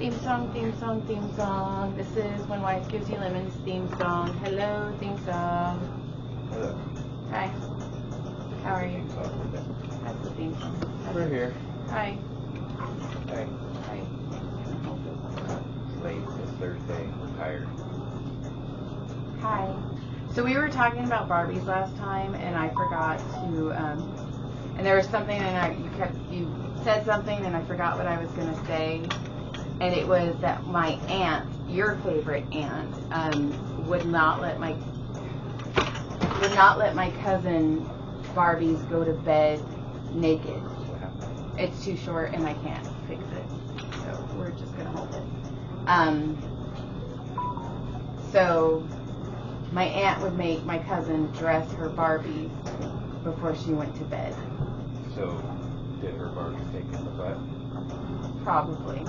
Theme song, theme song, theme song. This is When Wife Gives You Lemons theme song. Hello, theme song. Hello. Hi. How are you? That's the theme song. We're here. Hi. Hi. Hi. It's late. It's Thursday. We're tired. Hi. So we were talking about Barbies last time, and I forgot to, and there was something, and you said something, and I forgot what I was going to say, and it was that my aunt, your favorite aunt, would not let my cousin Barbies go to bed naked. It's too short, and I can't fix it, so we're just going to hold it. So my aunt would make my cousin dress her Barbies before she went to bed. So, did her Barbie take in the butt? Probably.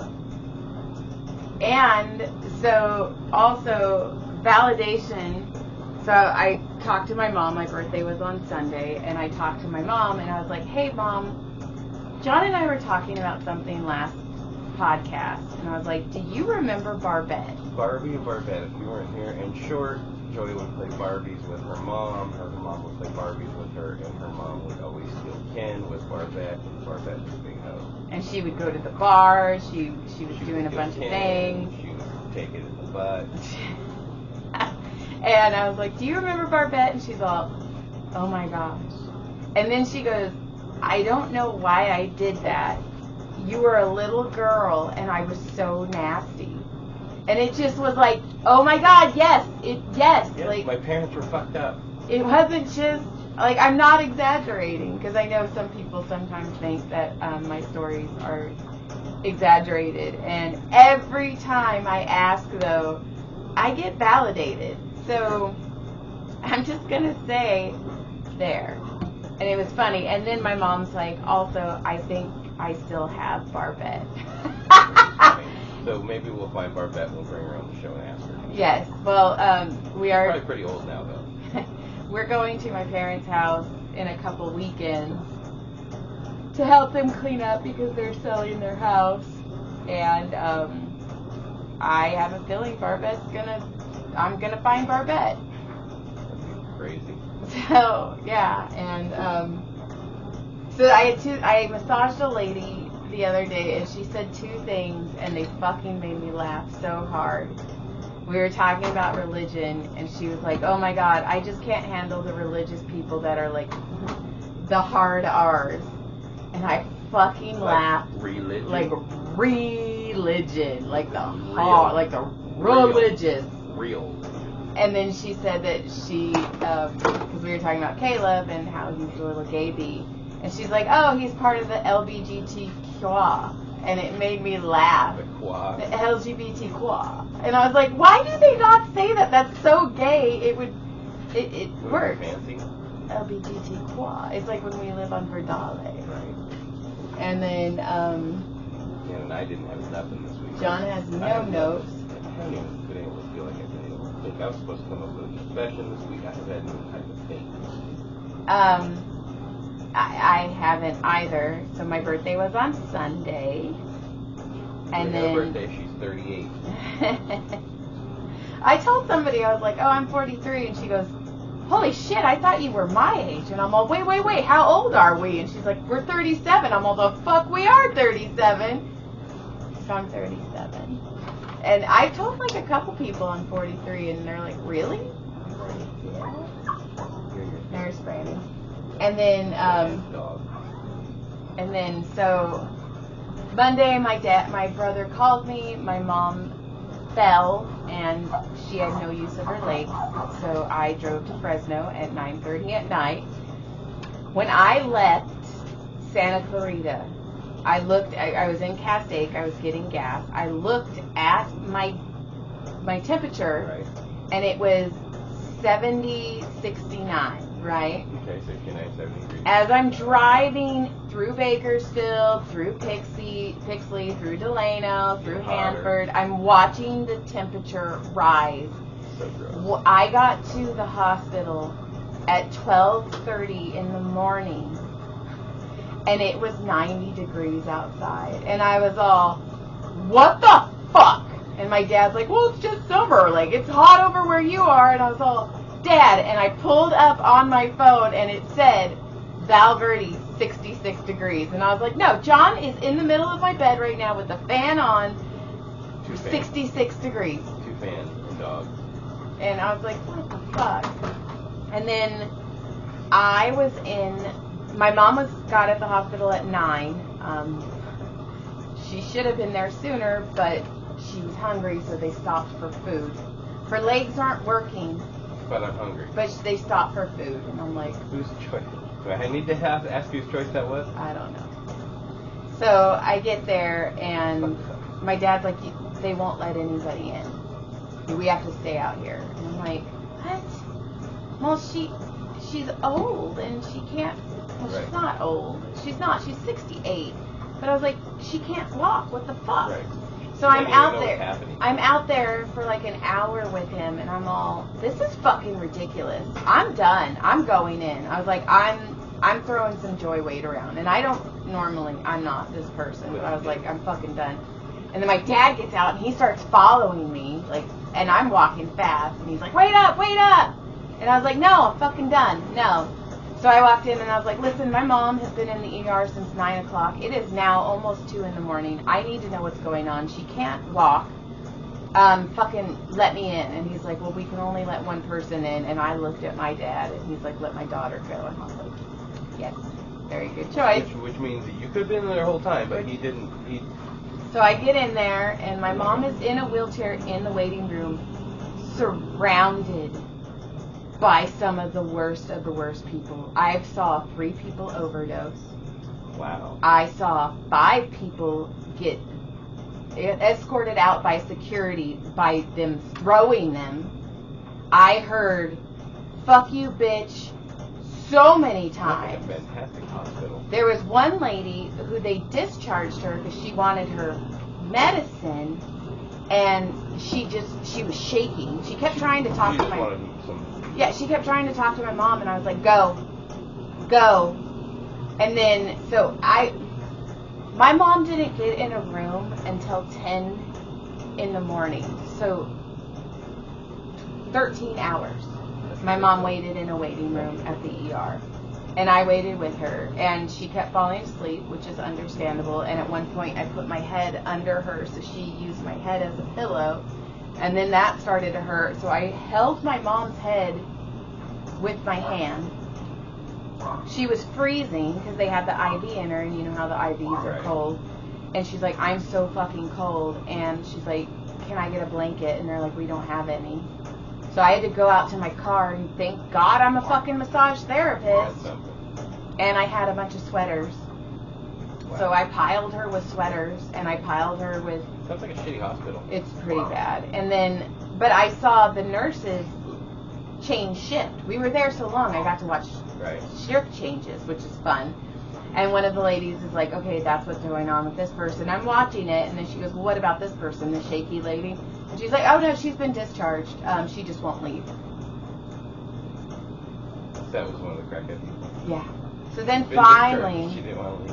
And so, also, validation. So I talked to my mom. My birthday was on Sunday, and I talked to my mom, and I was like, hey, Mom, John and I were talking about something last podcast, and I was like, do you remember Barbette? Barbie and Barbette, if you weren't here. In short, Joey would play Barbies with her mom mom would play Barbies with her, and her mom would always steal Ken with Barbette, and Barbette was a big hoe. And she would go to the bar, she was doing a bunch of things. She would take it in the butt. And I was like, do you remember Barbette? And she's all, oh my gosh. And then she goes, I don't know why I did that. You were a little girl, and I was so nasty. And it just was like, oh my God, yes, yes. Like, my parents were fucked up. It wasn't just, like, I'm not exaggerating, because I know some people sometimes think that my stories are exaggerated. And every time I ask, though, I get validated. So I'm just going to say there. And it was funny. And then my mom's like, also, I think I still have Barbette. So maybe we'll find Barbette and we'll bring her on the show and ask her. Yes. Well, we are... She's probably pretty old now, though. We're going to my parents' house in a couple weekends to help them clean up because they're selling their house. And I have a feeling I'm gonna find Barbette. That'd be crazy. So, yeah. And so I massaged a lady the other day, and she said two things, and they fucking made me laugh so hard. We were talking about religion, and she was like, oh my God, I just can't handle the religious people that are like the hard R's. And I fucking laughed. Religion? Like religion. Like the hard, like the religious. Real. And then she said that she, because we were talking about Caleb and how he's a little baby. And she's like, oh, he's part of the LBGTQ. And it made me laugh. The qua. The LGBTQ. And I was like, why do they not say that? That's so gay. It works. Fancy. LBGTQ. It's like when we live on Verdale. Right. And then, Yeah, and I didn't have nothing this week. John has no notes. I haven't even been able to feel like I've been able to think. I was supposed to come up with a confession this week. I have had no time to think. I haven't either. So my birthday was on Sunday. And then her birthday, she's 38. I told somebody, I was like, oh, I'm 43. And she goes, holy shit, I thought you were my age. And I'm all, wait, how old are we? And she's like, we're 37. I'm all, the fuck, we are 37. So I'm 37. And I told like a couple people I'm 43, and they're like, really? I'm like, yeah. There's Brandon. And then so Monday, my brother called me. My mom fell, and she had no use of her legs. So I drove to Fresno at 9:30 at night. When I left Santa Clarita, I was in Castaic, I was getting gas. I looked at my temperature, right. And it was 69, right? Okay, 69, 70 degrees. As I'm driving through Bakersfield, through Pixley, through Delano, through Hanford, I'm watching the temperature rise. So gross. I got to the hospital at 12:30 in the morning, and it was 90 degrees outside. And I was all, what the fuck. And my dad's like, well, it's just summer. Like, it's hot over where you are. And I was all, Dad. And I pulled up on my phone and it said, Val Verde, 66 degrees. And I was like, no, John is in the middle of my bed right now with the fan on, 66 degrees. 2 fans and dog. And I was like, what the fuck? And then I was my mom got at the hospital at 9. She should have been there sooner, but she was hungry, so they stopped for food. Her legs aren't working. But I'm hungry. But they stopped for food, and I'm like... Whose choice? Do I need to ask whose choice that was? I don't know. So I get there, and my dad's like, they won't let anybody in. We have to stay out here. And I'm like, what? Well, she's old, and she can't... Well, right. She's not old. She's not. She's 68. But I was like, she can't walk. What the fuck? Right. So I'm out there. I'm out there for like an hour with him, and I'm all, this is fucking ridiculous. I'm done. I'm going in. I was like, I'm throwing some joy weight around, and I don't normally. I'm not this person, but I was like, I'm fucking done. And then my dad gets out, and he starts following me, like, and I'm walking fast, and he's like, wait up, wait up. And I was like, no, I'm fucking done. No. So I walked in and I was like, listen, my mom has been in the ER since 9 o'clock. It is now almost 2 in the morning. I need to know what's going on. She can't walk. Fucking let me in. And he's like, well, we can only let one person in. And I looked at my dad and he's like, let my daughter go. And I was like, yes, very good choice. Which means that you could have been there the whole time, but he didn't. So I get in there and my mom is in a wheelchair in the waiting room, surrounded by some of the worst people. I saw 3 people overdose. Wow. I saw 5 people get escorted out by security by them throwing them. I heard, fuck you, bitch, so many times. That's a fantastic hospital. There was one lady who they discharged her because she wanted her medicine, and she was shaking. She kept trying to talk to my... Yeah, she kept trying to talk to my mom, and I was like, go. And then, so my mom didn't get in a room until 10 in the morning. So 13 hours. My mom waited in a waiting room at the ER. And I waited with her, and she kept falling asleep, which is understandable. And at one point, I put my head under her, so she used my head as a pillow. And then that started to hurt, so I held my mom's head with my hand. She was freezing because they had the IV in her, and you know how the IVs are cold. And she's like, I'm so fucking cold. And she's like, can I get a blanket? And they're like, we don't have any. So I had to go out to my car, and thank God I'm a fucking massage therapist. And I had a bunch of sweaters. Wow. So I piled her with sweaters, and I piled her with... Sounds like a shitty hospital. It's pretty bad. And then, but I saw the nurses change shift. We were there so long, I got to watch shift changes, which is fun. And one of the ladies is like, okay, that's what's going on with this person. I'm watching it, and then she goes, well, what about this person, the shaky lady? And she's like, oh, no, she's been discharged. She just won't leave. That was one of the crackhead people. Yeah. So then finally,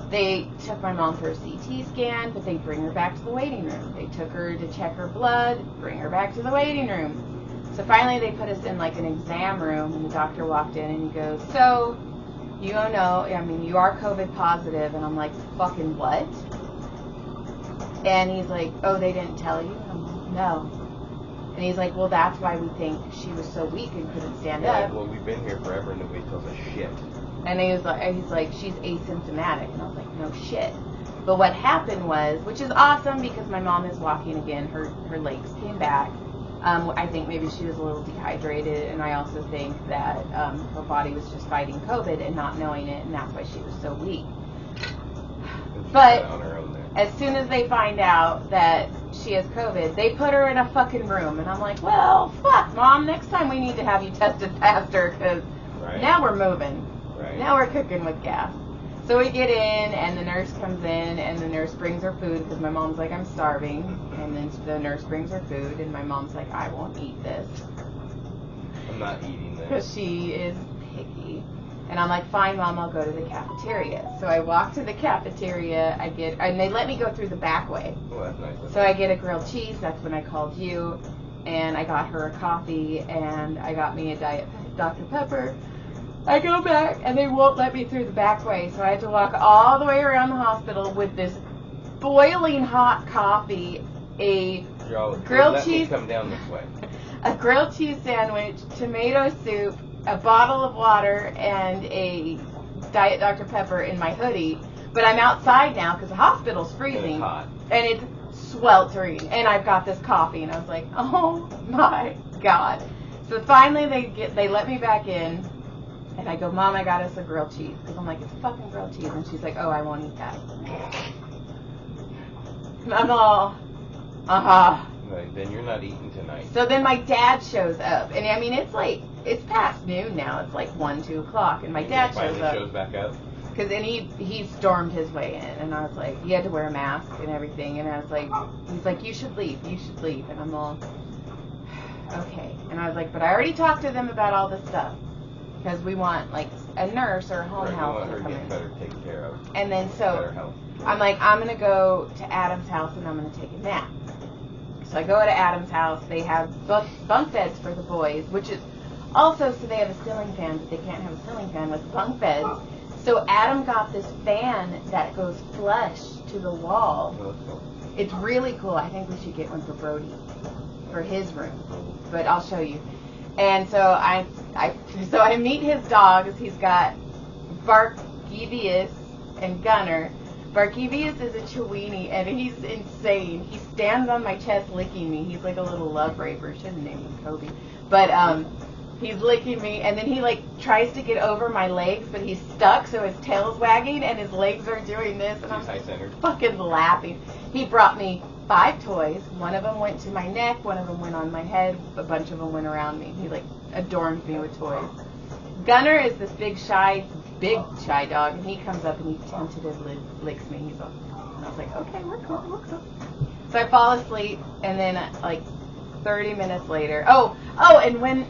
they took my mom for a CT scan, but they bring her back to the waiting room. They took her to check her blood, bring her back to the waiting room. So finally they put us in like an exam room, and the doctor walked in and he goes, so, you don't know, I mean, you are COVID positive. And I'm like, fucking what? And he's like, oh, they didn't tell you? I'm like, no. And he's like, well, that's why we think she was so weak and couldn't stand up. Well, we've been here forever and nobody tells us shit. And he's like, she's asymptomatic. And I was like, no shit. But what happened was, which is awesome because my mom is walking again. Her legs came back. I think maybe she was a little dehydrated, and I also think that her body was just fighting COVID and not knowing it, and that's why she was so weak. But as soon as they find out that she has COVID, they put her in a fucking room, and I'm like, well, fuck, Mom, next time we need to have you tested faster, because now we're moving. Now we're cooking with gas. So we get in, and the nurse comes in, and the nurse brings her food, because my mom's like, I'm starving. And then the nurse brings her food, and my mom's like, I won't eat this. I'm not eating this. Because she is picky. And I'm like, fine, Mom, I'll go to the cafeteria. So I walk to the cafeteria. And they let me go through the back way. Oh, that's nice. So I get a grilled cheese. That's when I called you. And I got her a coffee. And I got me a Diet Dr. Pepper. I go back, and they won't let me through the back way. So I had to walk all the way around the hospital with this boiling hot coffee, a grilled cheese. Come down this way. A grilled cheese sandwich, tomato soup, a bottle of water, and a Diet Dr. Pepper in my hoodie. But I'm outside now because the hospital's freezing. And it's hot. And it's sweltering. And I've got this coffee. And I was like, oh my God. So finally they let me back in. And I go, Mom, I got us a grilled cheese. Because I'm like, it's fucking grilled cheese. And she's like, oh, I won't eat that. And I'm all, Right, then you're not eating tonight. So then my dad shows up. And I mean, it's past noon now. It's like 1, 2 o'clock. And my dad shows up. Shows back up? Because he stormed his way in. And I was like, he had to wear a mask and everything. And I was like, he's like, you should leave. And I'm all, okay. And I was like, but I already talked to them about all this stuff. Because we want like a nurse or a home health to come in. Better taken care of. And then so I'm like, I'm going to go to Adam's house and I'm going to take a nap. So I go to Adam's house. They have bunk beds for the boys, which is also, so they have a ceiling fan, but they can't have a ceiling fan with bunk beds. So Adam got this fan that goes flush to the wall. Oh, that's cool. It's really cool. I think we should get one for Brody, for his room. But I'll show you. And so I meet his dogs. He's got Barkevius and Gunner. Barkevius is a Chiweenie, and he's insane. He stands on my chest licking me. He's like a little love raver. Should have named him Kobe. But he's licking me, and then he like tries to get over my legs, but he's stuck, so his tail's wagging, and his legs are doing this, and I'm fucking laughing. He brought me 5 toys. One of them went to my neck, one of them went on my head, a bunch of them went around me. He like adorned me with toys. Gunner is this big shy dog, and he comes up and he tentatively licks me. And I was like, okay, we're cool. So I fall asleep, and then like 30 minutes later, and when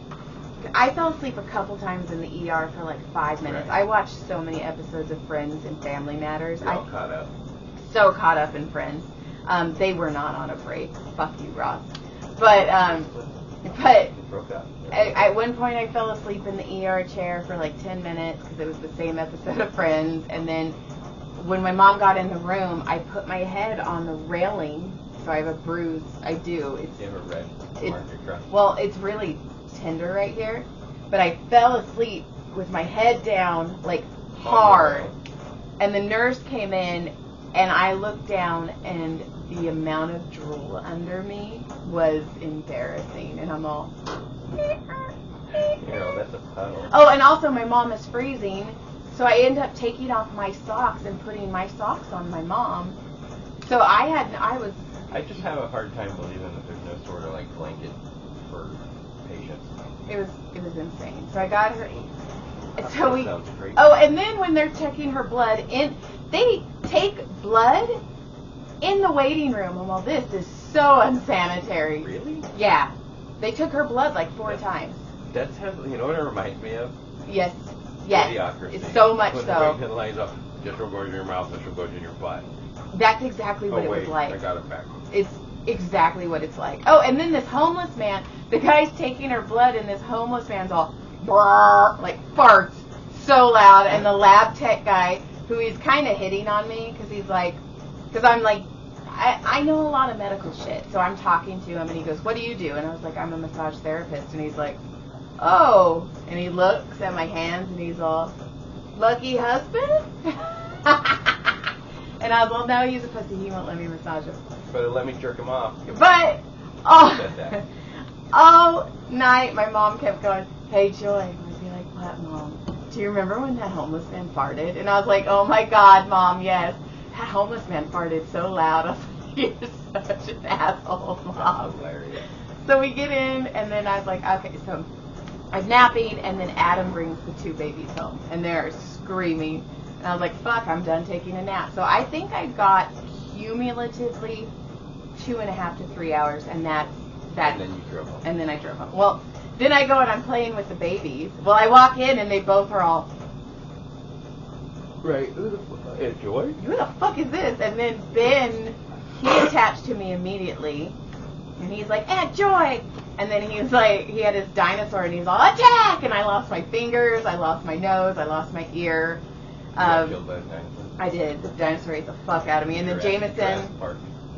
I fell asleep a couple times in the ER for like 5 minutes. Right. I watched so many episodes of Friends and Family Matters. You're all caught up. So caught up in Friends. They were not on a break. Fuck you, Ross. But broke up. At one point I fell asleep in the ER chair for like 10 minutes because it was the same episode of Friends. And then when my mom got in the room, I put my head on the railing, so I have a bruise. I do. You have a red mark across. Well, it's really tender right here. But I fell asleep with my head down, like hard. And the nurse came in, and I looked down, and the amount of drool under me was embarrassing. And I'm all... That's a puddle. Oh, and also my mom is freezing, so I end up taking off my socks and putting my socks on my mom. So I just have a hard time believing that there's no sort of like blanket for patients. It was insane. So I got her. So we. Sounds great. Oh, and then when they're checking her blood, they take blood in the waiting room. I'm all, this is so unsanitary. Really? Yeah. They took her blood like 4 times. That's how, you know what it reminds me of? Yes. Idiocracy. It's so much when so. When the lines up, this one goes in your mouth, this one goes in your butt. That's exactly what it was like. I got it back. It's exactly what it's like. Oh, and then this homeless man, the guy's taking her blood, and this homeless man's all, like farts so loud, and the lab tech guy, who he's kind of hitting on me, because I'm like, I know a lot of medical shit, so I'm talking to him, and he goes, what do you do? And I was like, I'm a massage therapist, and he's like, oh, and he looks at my hands, and he's all, lucky husband? And I was, well, no, he's a pussy, he won't let me massage him. But let me jerk him off. But, all night, my mom kept going, hey, Joy. And I'd be like, what, Mom? Do you remember when that homeless man farted? And I was like, oh, my God, Mom, yes. That homeless man farted so loud. I was like, you're such an asshole, Mom. Hilarious. So we get in, and then I was like, okay, so I'm napping, and then Adam brings the 2 babies home, and they're screaming. And I was like, fuck, I'm done taking a nap. So I think I got cumulatively 2.5 to 3 hours, and that's and then you drove home. And then I drove home. Well, then I go and I'm playing with the babies. Well, I walk in, and they both are all Right. Joy? Who the fuck is this? And then Ben, he attached to me immediately. And he's like, Aunt Joy! And then he was like, he had his dinosaur and he's all, attack! And I lost my fingers, I lost my nose, I lost my ear. You got killed by a dinosaur? I did. The dinosaur ate the fuck out of me. And then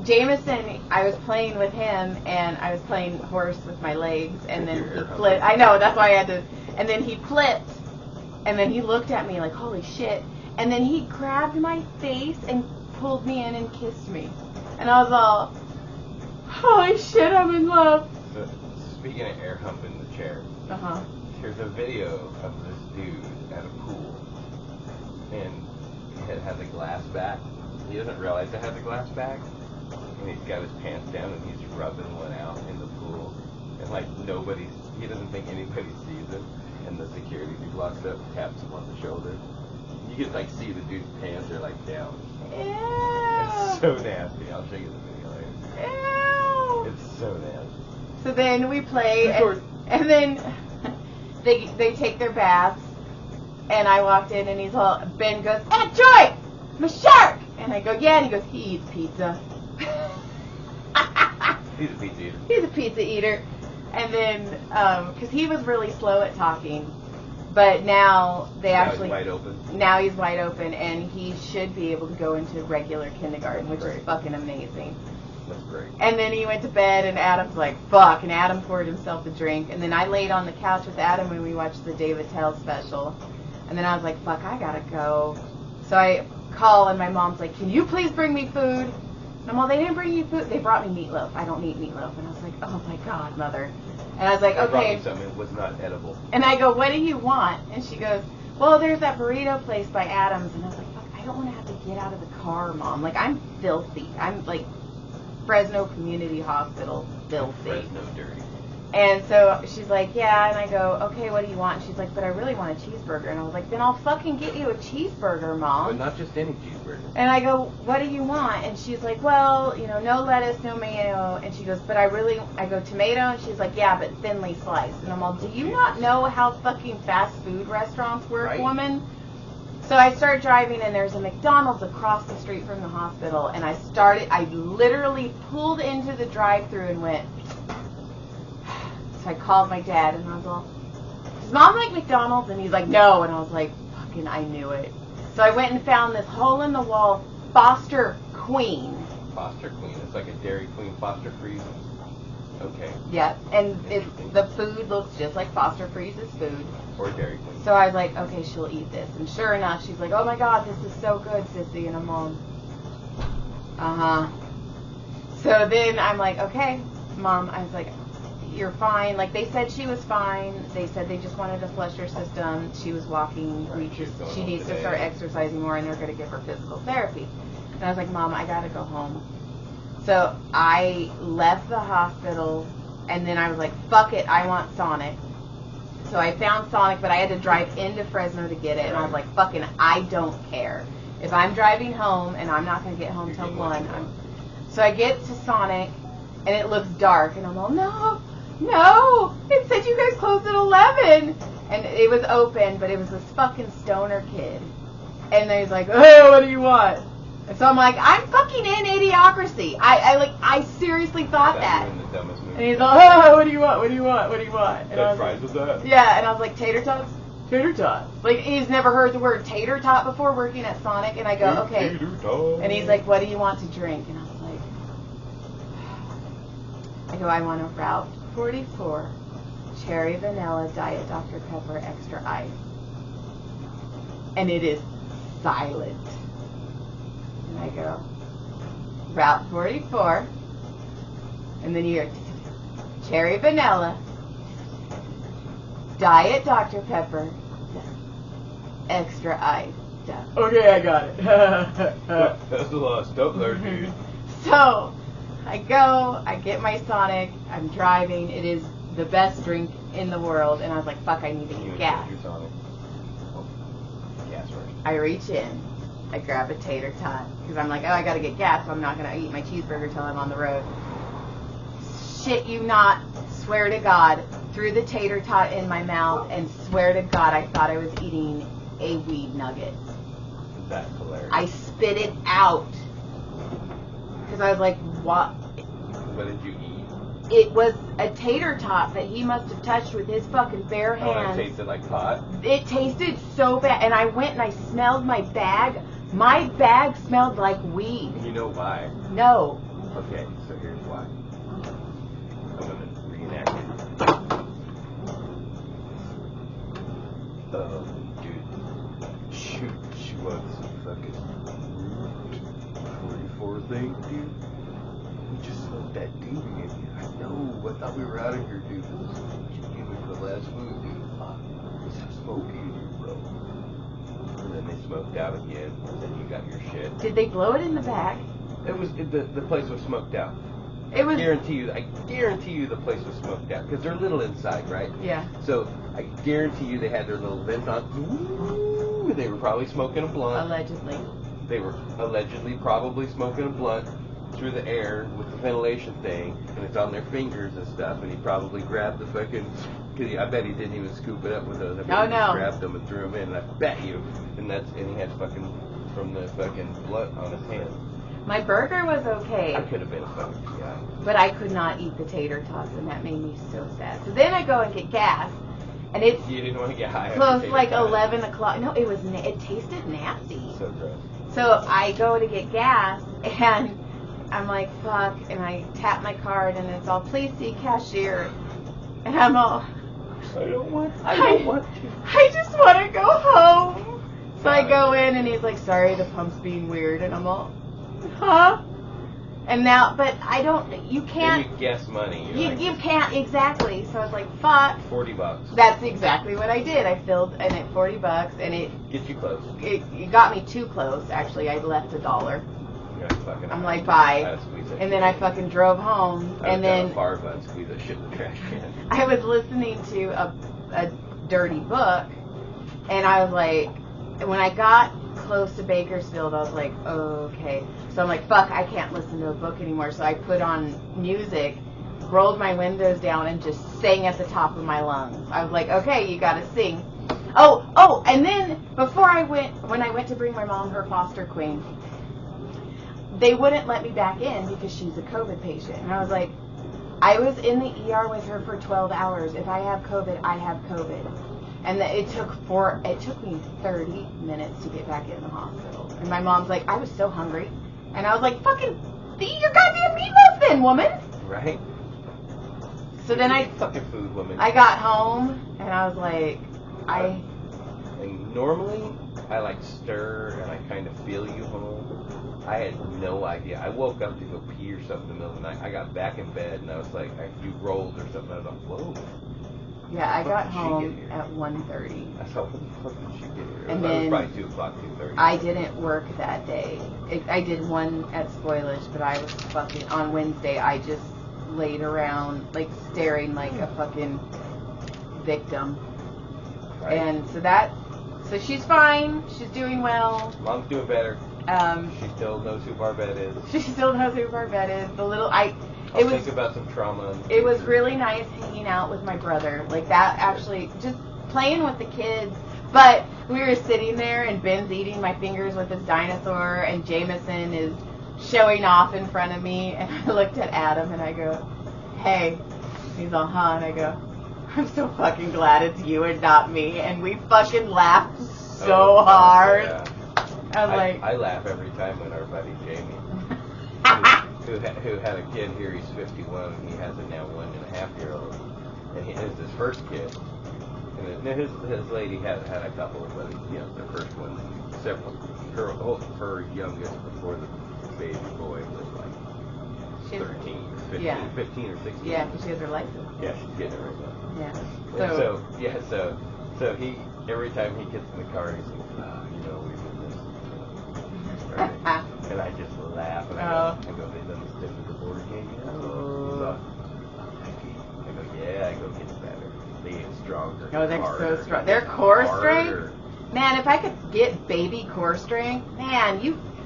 Jameson, I was playing with him and I was playing horse with my legs and then he flipped. I know, that's why I had to. And then he flipped and then he looked at me like, holy shit. And then he grabbed my face and pulled me in and kissed me. And I was all, holy shit, I'm in love. So, speaking of air humping the chair, here's a video of this dude at a pool. And it had the glass back. He doesn't realize it had the glass back. And he's got his pants down and he's rubbing one out in the pool. And like he doesn't think anybody sees him. And the security dude walks up, taps him on the shoulder. You can like see the dude's pants are like down. Ew. It's so nasty. I'll show you the video later. Ew. It's so nasty. So then we play and then they take their baths. And I walked in and he's all, Ben goes, Aunt Joy, I'm a shark. And I go, yeah. And he goes, he eats pizza. He's a pizza eater. He's a pizza eater. And then, because he was really slow at talking, but now he's wide open. Now he's wide open, and he should be able to go into regular kindergarten, which is fucking amazing. That's great. And then he went to bed, and Adam's like, fuck, and Adam poured himself a drink. And then I laid on the couch with Adam when we watched the David Tell special. And then I was like, fuck, I gotta go. So I call, and my mom's like, can you please bring me food? And I'm all, they didn't bring you food. They brought me meatloaf. I don't eat meatloaf. And I was like, oh my God, mother. And I was like, They brought okay. me something that was not edible. And I go, what do you want? And she goes, well, there's that burrito place by Adam's. And I was like, fuck, I don't want to have to get out of the car, Mom. Like, I'm filthy. I'm like Fresno Community Hospital filthy. Fresno dirty. And so she's like, yeah. And I go, okay, what do you want? And she's like, but I really want a cheeseburger. And I was like, then I'll fucking get you a cheeseburger, Mom. But not just any cheeseburger. And I go, what do you want? And she's like, well, you know, no lettuce, no mayo. And she goes, but I go, tomato? And she's like, yeah, but thinly sliced. And I'm all, do you not know how fucking fast food restaurants work, Right. woman? So I started driving, and there's a McDonald's across the street from the hospital. And I literally pulled into the drive-thru and went. So I called my dad, and I was all, does Mom like McDonald's? And he's like, no. And I was like, fucking, I knew it. So I went and found this hole-in-the-wall Foster Queen. Foster Queen. It's like a Dairy Queen Foster Freeze. Okay. Yeah, and the food looks just like Foster Freeze's food. Or Dairy Queen. So I was like, okay, she'll eat this. And sure enough, she's like, oh my God, this is so good, Sissy. And I'm all, So then I'm like, okay, Mom. I was like, you're fine. Like, they said she was fine. They said they just wanted to flush her system. She was walking. She needs to start exercising more, and they're going to give her physical therapy. And I was like, Mom, I got to go home. So I left the hospital, and then I was like, fuck it, I want Sonic. So I found Sonic, but I had to drive into Fresno to get it, and I was like, fucking, I don't care. If I'm driving home, and I'm not going to get home till 1, so I get to Sonic, and it looks dark, and I'm all, no, it said you guys closed at 11. And it was open, but it was this fucking stoner kid. And then he's like, hey, what do you want? And so I'm like, I'm fucking in Idiocracy. I seriously thought that. And he's like, oh, what do you want? What do you want? What do you want? And I was fries with that? Yeah, and I was like, tater tots? Tater tots. Like, he's never heard the word tater tot before working at Sonic. And I go, okay. And he's like, what do you want to drink? And I was like, I want a Route 44 cherry vanilla diet Dr. Pepper extra ice. And it is silent. And I go, Route 44. And then you hear cherry vanilla diet Dr. Pepper extra ice. Okay, I got it. That's a lot of stuff there, dude. So I go, I get my Sonic, I'm driving, it is the best drink in the world, and I was like, fuck, I need to get gas. Gas first. I reach in, I grab a tater tot, because I'm like, oh, I gotta get gas, so I'm not gonna eat my cheeseburger till I'm on the road. Shit you not, swear to God, threw the tater tot in my mouth, and swear to God, I thought I was eating a weed nugget. That's hilarious. I spit it out. Because I was like, what? What did you eat? It was a tater tot that he must have touched with his fucking bare hands. Oh, it tasted like pot? It tasted so bad. And I went and I smelled my bag. My bag smelled like weed. You know why? No. Okay, so here's why. I'm going to reenact it. Dude. She wants some fucking Route 44 thing, dude. We just smoked that dude again. I know. I thought we were out of here, dude. This is what you gave me for the last food, dude. Let's have smoky in here, bro. And then they smoked out again. And then you got your shit. Did they blow it in the bag? It was the place was smoked out. It was. I guarantee you the place was smoked out because they're little inside, right? Yeah. So I guarantee you they had their little vent on. Ooh, they were probably smoking a blunt. Allegedly. They were allegedly probably smoking a blunt through the air with the ventilation thing, and it's on their fingers and stuff. And he probably grabbed the fucking. Cause I bet he didn't even scoop it up with those. I bet he just grabbed them and threw them in. And I bet you, and he had fucking from the fucking blunt on his hand. My burger was okay. I could have been a fucking PI. But I could not eat the tater tots, and that made me so sad. So then I go and get gas, and it's you didn't want to get high. close like 11 o'clock. No, it tasted nasty. So gross. So I go to get gas, and I'm like, fuck, and I tap my card, and it's all, please see cashier. And I'm all, I don't want to. I just want to go home. So I go in, and he's like, sorry, the pump's being weird. And I'm all, huh? And now, but I don't, you can't. And you guess money. You can't, exactly. So I was like, fuck. $40. That's exactly what I did. I filled in at $40, and it. Get you close. It got me too close, actually. I left $1. I'm like, bye. And then I fucking drove home. And then Barbette, squeeze that shit in the trash can. I was listening to a dirty book, and I was like, when I got close to Bakersfield, I was like, oh, okay. So I'm like, fuck, I can't listen to a book anymore. So I put on music, rolled my windows down, and just sang at the top of my lungs. I was like, okay, you gotta sing. Oh, and then when I went to bring my mom her foster queen, they wouldn't let me back in because she's a COVID patient. And I was like, I was in the ER with her for 12 hours. If I have COVID, I have COVID. And it took me 30 minutes to get back in the hospital. And my mom's like, I was so hungry. And I was like, fucking eat your goddamn meatloaf then, woman. Right. So then fucking food, woman. I got home and I was like, And normally I like stir and I kind of feel you home. I had no idea. I woke up to go pee or something in the middle of the night. I got back in bed and I was like, you rolled or something. I was like, whoa. Yeah, I got home at 1:30. I thought, what the fuck did she get here? And it was then probably 2 o'clock, 2:30. I didn't work that day. I did one at Spoilage, but I was fucking, on Wednesday, I just laid around, like, staring like a fucking victim. Right. And so she's fine. She's doing well. Mom's doing better. She still knows who Barbette is. She still knows who Barbette is. Think about some trauma. It was really nice hanging out with my brother. Like that, actually, just playing with the kids. But we were sitting there, and Ben's eating my fingers with his dinosaur, and Jameson is showing off in front of me. And I looked at Adam, and I go, hey. He's all, huh? And I go, I'm so fucking glad it's you and not me. And we fucking laughed so hard. Yeah. I laugh every time when our buddy Jamie, who had a kid here, he's 51, and he has a now 1.5-year-old, and it's his first kid. And his lady had a couple, but the first one, several. Her youngest before the baby boy was like 13, 15 or 16. Yeah, because she has her license. Yeah, she's getting it right now. Yeah. So he every time he gets in the car, he's like, we did this. Right? And I just laugh, and I go, they done this thing with the board game, So I go, yeah, gets better. They get stronger. Oh, they're harder, so strong. Their core harder. strength? Man, if I could get baby core strength, man,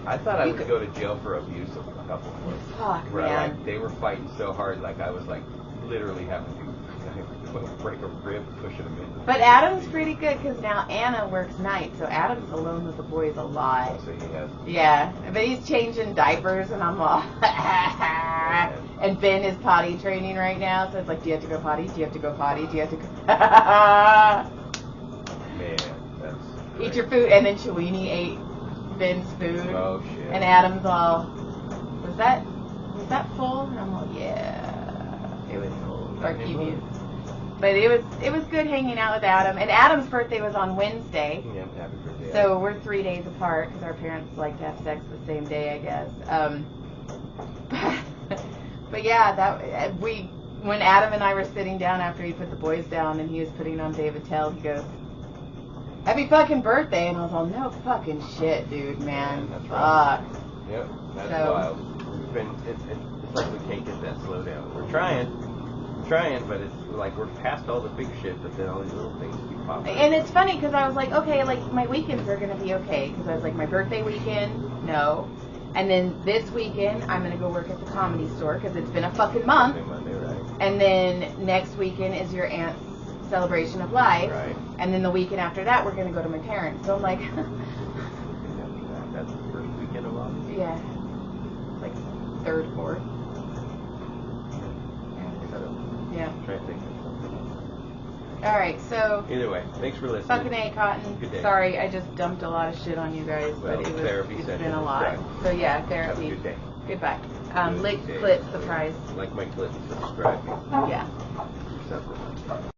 I thought I would go to jail for abuse a couple of months. Fuck, where man. They were fighting so hard, like I was like literally having to break a rib pushing him in. But Adam's pretty good because now Anna works night, so Adam's alone with the boys a lot. So he has. Yeah, but he's changing diapers, and I'm all. And Ben is potty training right now, so it's like, do you have to go potty? Do you have to go potty? Do you have to go? Man, that's. Eat your food, and then Chewini ate Ben's food. Oh shit. And Adam's all, was that full? And I'm all, yeah, it was full. Archimedes. But it was good hanging out with Adam. And Adam's birthday was on Wednesday. Yeah, happy birthday. So we're 3 days apart because our parents like to have sex the same day, I guess. But yeah, when Adam and I were sitting down after he put the boys down and he was putting on David Tell, he goes, "Happy fucking birthday!" And I was all, "No fucking shit, dude, man. That's Fuck." right. Yep, that's wild. It's like we can't get that slow down. We're trying, but it's like we're past all the big shit, but then all these little things keep popping. And it's funny because I was like, okay, like my weekends are gonna be okay because I was like, my birthday weekend, no. And then this weekend, I'm going to go work at the Comedy Store because it's been a fucking month. Monday, right. And then next weekend is your aunt's celebration of life. Right. And then the weekend after that, we're going to go to my parents. So I'm like... That's the first weekend of August? Yeah. Like third, fourth. Yeah. I'm trying to think of something. All right, so... Either way, thanks for listening. Fucking A, Cotton. Good day. Sorry, I just dumped a lot of shit on you guys, Well, but therapy it's session been a is lot. done. So yeah, Have a therapy. good day. Goodbye. Good Lick day. clit surprise. Like my clit and subscribe me. Yeah. Something.